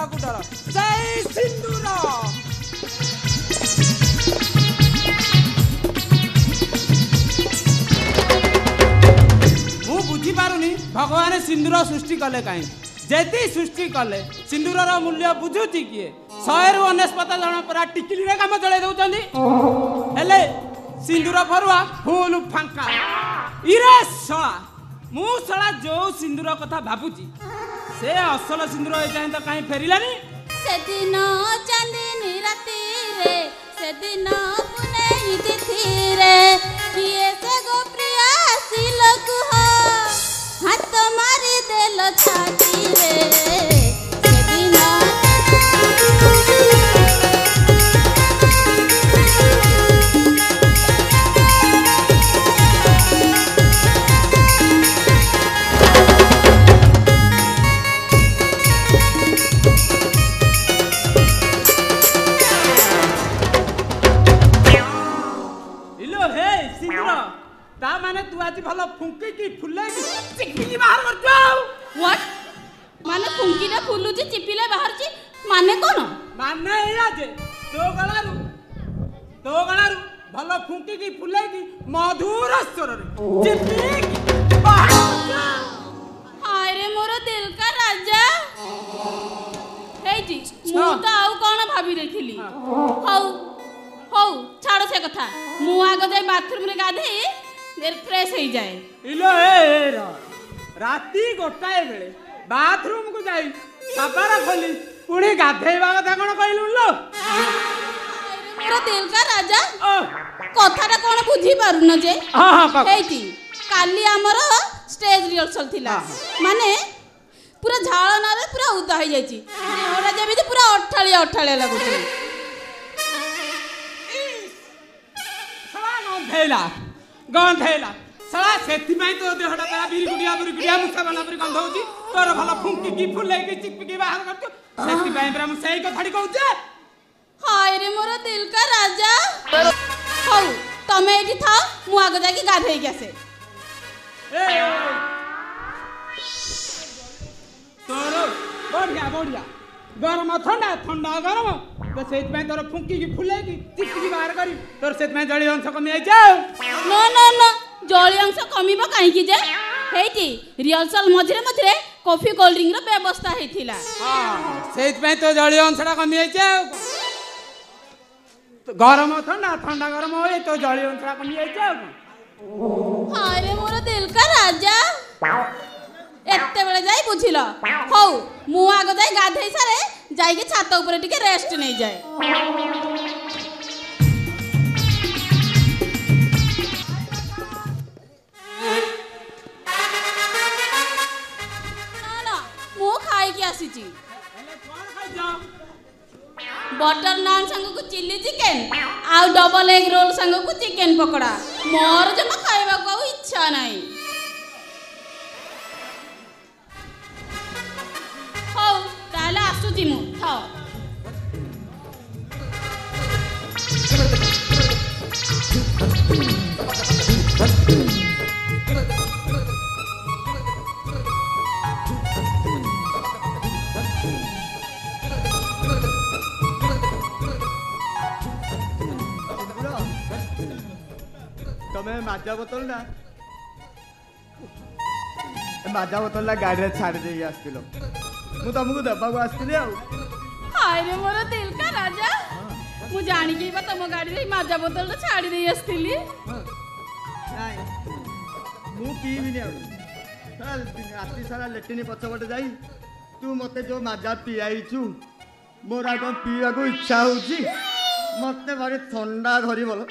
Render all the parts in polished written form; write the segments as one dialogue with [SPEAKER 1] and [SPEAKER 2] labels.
[SPEAKER 1] को डर जय सिंदूर मु बुझी पारुनी भगवान सिंदूर सृष्टि कले कहीं जेती सृष्टि कले सिंदूर मूल्य बुझुची किए 100 जन पर टिकिली रे काम चले दउचंदी हेले सिंदूर फरुआ फुल फांका इरे सळा मु सळा जो सिंदूर कथा भाबुची से असल सिंदूर ए जाय तो काई फेरिलानी
[SPEAKER 2] से दिन चांदनी राती रे से दिन पुनई तिथि रे किए से गो प्रिया सिलक हो हाथ मारी देल छाती रे
[SPEAKER 1] ता माने तू आज भलो फुंकी की फुले की चिपकी बाहर कर जाओ
[SPEAKER 2] व्हाट माने फुंकी रे फुलुची चिपिले बाहर ची माने कोन
[SPEAKER 1] माने एया जे तो गलारू भलो फुंकी की फुले की मधुर स्वर रे चिपकी बाहर जाओ
[SPEAKER 2] हाय रे मोर दिल का राजा हे जी मु तो आउ कोन भाबी रखिली हौ छाड़ से कथा मु आगो जाई बाथरूम रे गाधे देर फ्रेश हो जाए
[SPEAKER 1] इलो ए राती गोटाए बेले बाथरूम को जाई कपारा खोली पुणी गाधेबा कथा कोन कहलु लो
[SPEAKER 2] मेरा दिल का राजा कथाटा कोन बुझी पारु न जे हेती काली हमर स्टेज रिहर्सल थिला माने पूरा झाळ ना रे पूरा उदा हो जाईची ओरा जेबी पूरा अठाळिया लागुची
[SPEAKER 1] गंधेला सला सेति में तो देहटा का बिरी गुडिया मुखा बना पर गंध होची तोर भला फुंकी की फुले की चिपकी बाहर करतो सेति में ब्रह्म सही कथाडी कहूचे
[SPEAKER 2] हाय रे मोर दिल का राजा हौ तमे एठी था मु आगे जाके गाधेई के आसे
[SPEAKER 1] ए तोर बढ़िया गरम ठंडा गरम तो सेति में तोर फुंकी की फुले की चिपकी बाहर करी तोर सेति में जड़ी अंश कमी आई जाओ
[SPEAKER 2] न जली अंश कमिबो काहे की जे हेती रिहर्सल मझरे कॉफी कोल्ड ड्रिंक रो व्यवस्था हेथिला
[SPEAKER 1] हां सेति में तो जड़ी अंशटा कमी आई जाओ तो गरम ठंडा गरम होए तो जड़ी अंशटा कमी आई जाओ
[SPEAKER 2] हाय रे मोर दिल का राजा एत्ते बेले जाई बुझिलो हौ मु आगो जाई गाधेई सारे जाई के छात ऊपर टिके रेस्ट नै जाए ना मु खाई के आसीची बटर नान संग को चिल्ली चिकन आ डबल एग रोल संग को चिकन पकोड़ा मोर जमा खाइबा को इच्छा नाही हौ ताला आसुची मु थाओ
[SPEAKER 3] तमें माजा बोतल ना गाड़ी रे छाड़ दे आस्तिलो मु तुमको दबा को आस्तिली आ
[SPEAKER 2] हाय रे मोर दिल का राजा मु जानी के बा तम गाड़ी रे माजा बोतल छाड़ी दे आस्तिली
[SPEAKER 3] नाही मु पीबी ने चल राती सारा लेटिनी पछपटे जाई तू मते जो माजा पियाईचु मोर आगो पीवा को इच्छा होची मते भारी ठंडा धरी बोल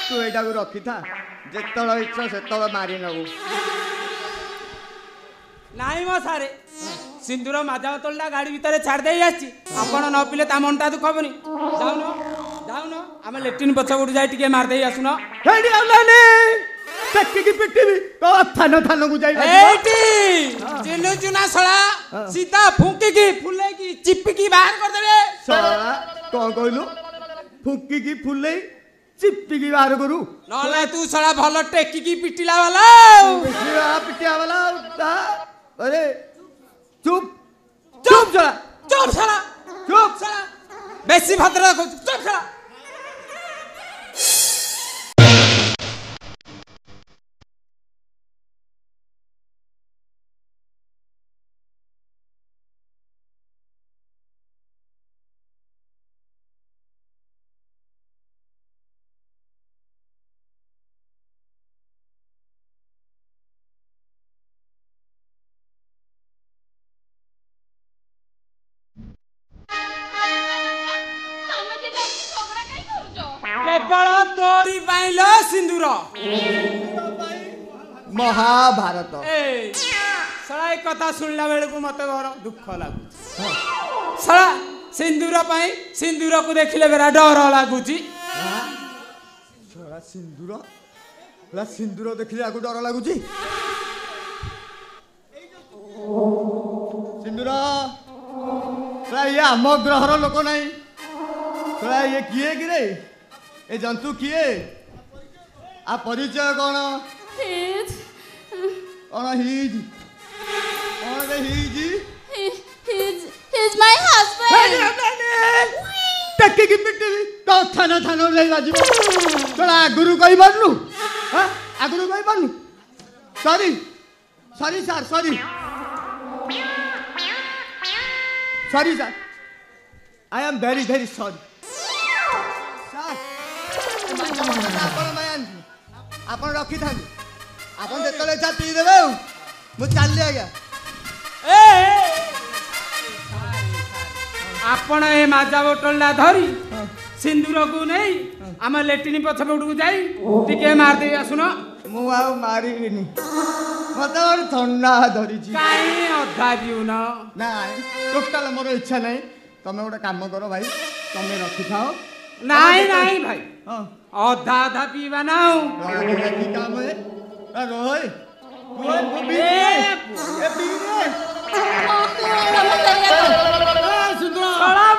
[SPEAKER 3] तू एटा को रखी था जेतळ इच्छा सेतळ मारी नबु
[SPEAKER 1] नाई मो सारे सिंदूर माजा बोतलटा गाड़ी भीतर छाड़ दे आछि आपण न पिले ता मनटा दुख हबनी जाउनो आम लेट्रिन पछ गुड जाई टिके मार दे आसुनो
[SPEAKER 3] हेडी आलानी टक्की की पिट्टी भी तो थानो को जाई
[SPEAKER 1] एटी चिनु चुना सळा सीधा फुंकी की फुले की चिपकी बाहर कर देबे
[SPEAKER 3] सळा कोन कहलु फुंकी की फुले चिपकी बाहर करू
[SPEAKER 1] नले तू सळा भलो टेकी की पिटिला वाला
[SPEAKER 3] पिटिया वाला अरे चुप चुप सळा
[SPEAKER 1] चुप साला
[SPEAKER 3] चुप
[SPEAKER 1] साला बेसी भद्र चुप साला केवल तोरी पाइल सिंदूर
[SPEAKER 3] महाभारत
[SPEAKER 1] साला एक कथा सुनला बेले को मते घर दुख लागु साला सिंदूर पाई सिंदूर को देखिले बेरा डर लागुची
[SPEAKER 3] साला सिंदूर देखिले आगु डर लागुची सिंदूर साला ये आम ग्रहर लोक नहीं साला ये किए कि रे ए जंतु किए आ परिचय कौन
[SPEAKER 2] हिज
[SPEAKER 3] कौन हिज कौन रे हिज
[SPEAKER 2] हिज माय हस्बैंड
[SPEAKER 3] टक्की की मिट्टी तो थाना थाना ले बाजिबो तोला गुरु कहि बनलु हां आगुरु कहि बनलु sorry sorry sir sorry sorry sir I am very sorry ଆପଣ ରଖିଥାନ୍ତୁ ଆପଣ ଯେତେବେଳେ ଇଚ୍ଛା ପିଇଦେବେ ଆଉ ମୁଁ ଚାଲିଲି ଆଜ୍ଞା
[SPEAKER 1] ଆପଣ ଏ ମାଜା ବୋଟଲଟା ଧରି ସିନ୍ଦୁରକୁ ନେଇ ଆମ ଲେଟ୍ରିନ୍ ପଛପଟକୁ ଯାଇ ଟିକେ ମାରିଦେଇ ଆସୁନ
[SPEAKER 3] ମୁଁ ଆଉ ମାରିବିନି ମତେ ଗୋଟେ ଥଣ୍ଡା ଧରିଛି
[SPEAKER 1] କାହିଁ ଅଧା ପିଉନ
[SPEAKER 3] ନାଇଁ ଟୋଟାଲ ମୋର ଇଚ୍ଛା ନାହିଁ ତମେ ଗୋଟେ କାମ କର ଭାଇ ତମେ ରଖିଥାଅ
[SPEAKER 1] ନାଇଁ ନାଇଁ ଭାଇ ଅଧା ଅଧା ପିଇବା ନା
[SPEAKER 3] କି କାମ ରୋହେ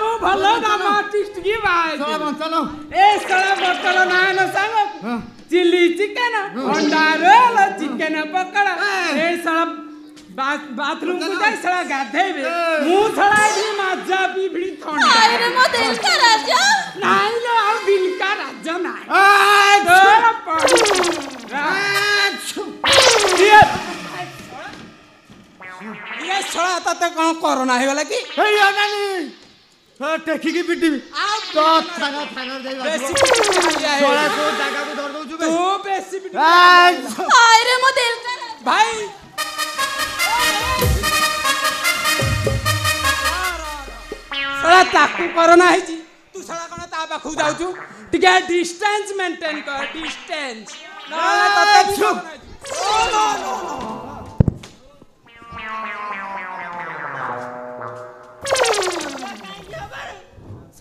[SPEAKER 1] ମୁଁ ଭଲ କାମ ଆର୍ଟିଷ୍ଟ କି ଏ ଶଳା ବୋତଲ ନାନ ସାଙ୍ଗ ଚିଲି ଚିକେନ ଅଣ୍ଡା ରୋଲ ଚିକେନ ପକୋଡା ଏ ଶଳା बाथरूम को जाए सड़ा गाधेबे मुंह सड़ा एठी माजा पी भिड़ी थंडा
[SPEAKER 2] अरे मो दिल का राजा
[SPEAKER 1] नाही लो आ दिल का राजा नाही आ डर पड़ी ये सड़ा तते कोन कोरोना हे वाला की
[SPEAKER 3] हे अनानी टेखी की पिटी तो थाना थाना जाई
[SPEAKER 1] बेसी सड़ा
[SPEAKER 3] को जागा को धर दउछु बे
[SPEAKER 1] तू बेसी पिटी
[SPEAKER 2] अरे मो दिल का
[SPEAKER 1] भाई सड़ा ताकू कोरोना है जी तू सड़ा कोन ता पाखु जाउछु टिके डिस्टेंस मेंटेन कर डिस्टेंस ना तते छु नो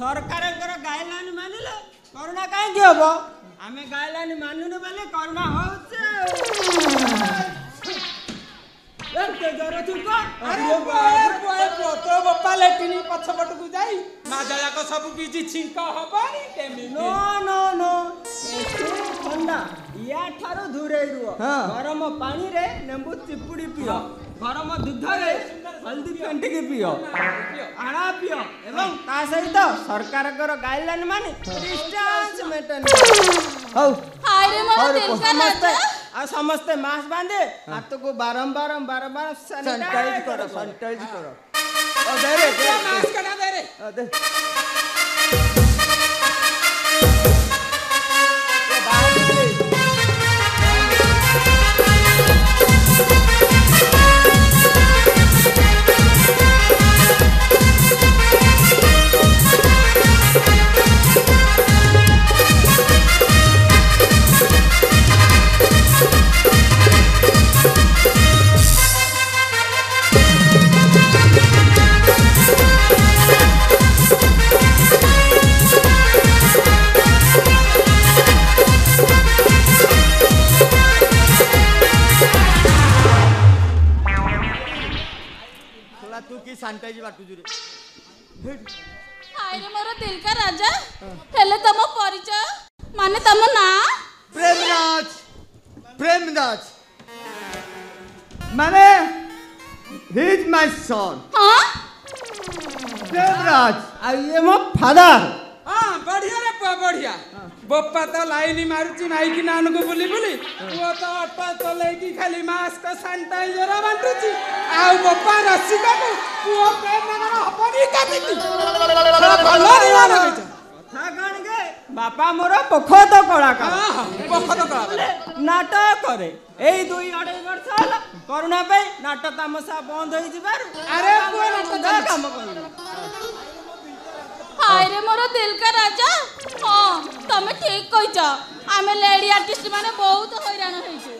[SPEAKER 4] सरकार गाइडलाइन मानिले कोरोना कहीं हम आम गाइडलाइन मानुने बेले कोरोना
[SPEAKER 1] बापा लेटिन पछपट को जाई माजा जाक सब किछि छिंक हबनी केमी
[SPEAKER 4] नो नो नो ठंडा या ठारो दूरे रुओ गरम पानी रे नींबू चिपुड़ी पियो गरम दूध रे हल्दी पेंटी के पियो आड़ा पियो एवं ता सहित सरकार गाइडलाइन माने डिस्टेंस मेंटेन हौ
[SPEAKER 2] हाय रे मोर दिल का राजा
[SPEAKER 4] आ समस्त मास्क बांधे हाथ को बारंबार सैनिटाइज करो ओ दे रे
[SPEAKER 1] मास्क कटा दे रे
[SPEAKER 4] दे
[SPEAKER 3] तू की सैनिटाइज बाटू जुरे
[SPEAKER 2] हाय रे मोर दिल का राजा हेले तम परिचय माने तम ना
[SPEAKER 3] प्रेमराज माने he is my son
[SPEAKER 2] हां
[SPEAKER 3] प्रेमराज
[SPEAKER 4] आ ये मो फादर
[SPEAKER 1] हाँ बढ़िया रे पुआ बढ़िया बोपा तो लाइन मारुची माइकी नान को बुली बुली वो तो ऑटो चलेगी खाली मास्क सैनिटाइजर बांटुची आउ बोपा रसिका को पुओ प्रेम नगर हबनी काटिती भलो रिवान होइछ
[SPEAKER 4] कथा कण गे बापा मोर पोखत कलाकार
[SPEAKER 1] हां पोखत कलाकार
[SPEAKER 4] नाटक करे एई 2-2.5 वर्ष होला कोरोना पे नाटक तामसा बंद होई जिबार
[SPEAKER 1] अरे पुओ नाटक
[SPEAKER 4] काम कर
[SPEAKER 2] हाय रे मोर दिल का राजा हाँ तमे ठीक कहछ आमे लेडी आर्टिस्ट माने बहुत हैरान होइछु